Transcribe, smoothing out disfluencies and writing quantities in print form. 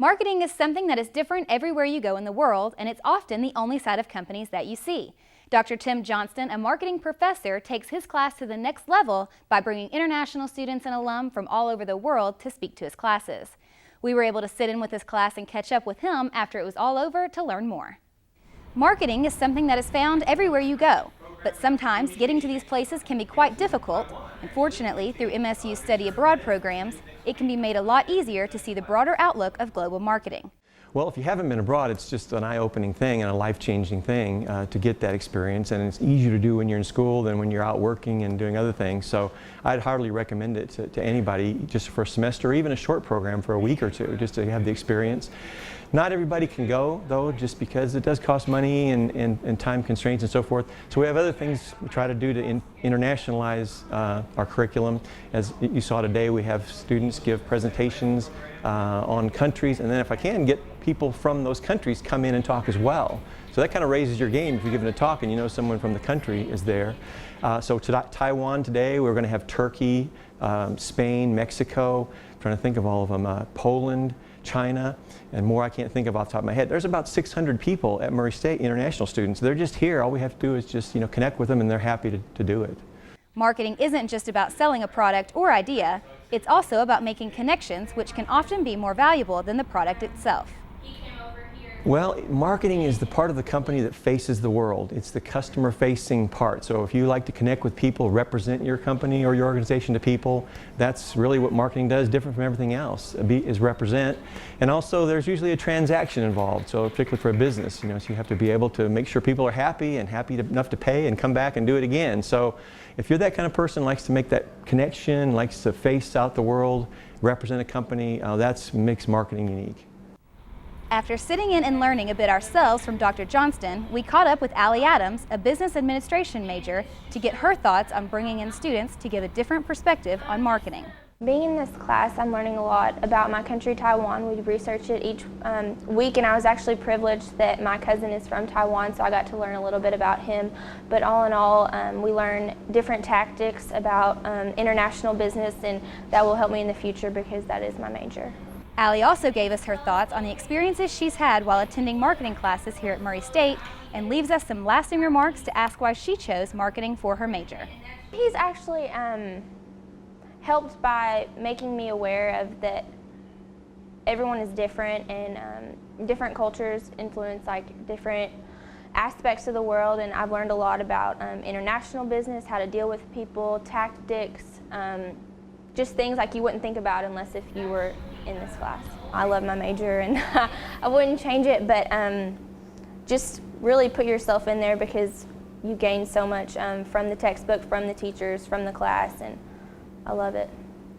Marketing is something that is different everywhere you go in the world, and it's often the only side of companies that you see. Dr. Tim Johnston, a marketing professor, takes his class to the next level by bringing international students and alum from all over the world to speak to his classes. We were able to sit in with his class and catch up with him after it was all over to learn more. Marketing is something that is found everywhere you go, but sometimes getting to these places can be quite difficult. And fortunately, through MSU's study abroad programs, it can be made a lot easier to see the broader outlook of global marketing. Well, if you haven't been abroad, it's just an eye-opening thing and a life-changing thing to get that experience, and it's easier to do when you're in school than when you're out working and doing other things. So I'd hardly recommend it to anybody just for a semester or even a short program for a week or two, just to have the experience. Not everybody can go, though, just because it does cost money and time constraints and so forth. So we have other things we try to do to internationalize our curriculum. As you saw today, we have students give presentations on countries, and then if I can, get people from those countries come in and talk as well. So that kind of raises your game if you're giving a talk and you know someone from the country is there. So to Taiwan today, we're going to have Turkey, Spain, Mexico, I'm trying to think of all of them, Poland, China, and more I can't think of off the top of my head. There's about 600 people at Murray State, international students. They're just here. All we have to do is just connect with them, and they're happy to do it. Marketing isn't just about selling a product or idea, it's also about making connections, which can often be more valuable than the product itself. Well, marketing is the part of the company that faces the world. It's the customer-facing part. So if you like to connect with people, represent your company or your organization to people, that's really what marketing does, different from everything else, is represent. And also there's usually a transaction involved, so particularly for a business, so you have to be able to make sure people are happy and happy enough to pay and come back and do it again. So if you're that kind of person, likes to make that connection, likes to face out the world, represent a company, that makes marketing unique. After sitting in and learning a bit ourselves from Dr. Johnston, we caught up with Allie Adams, a business administration major, to get her thoughts on bringing in students to give a different perspective on marketing. Being in this class, I'm learning a lot about my country, Taiwan. We research it each week, and I was actually privileged that my cousin is from Taiwan, so I got to learn a little bit about him. But all in all, we learn different tactics about international business, and that will help me in the future because that is my major. Allie also gave us her thoughts on the experiences she's had while attending marketing classes here at Murray State, and leaves us some lasting remarks to ask why she chose marketing for her major. He's actually helped by making me aware of that everyone is different, and different cultures influence different aspects of the world, and I've learned a lot about international business, how to deal with people, tactics, just things you wouldn't think about unless if you were in this class. I love my major, and I wouldn't change it, but just really put yourself in there because you gain so much from the textbook, from the teachers, from the class, and I love it.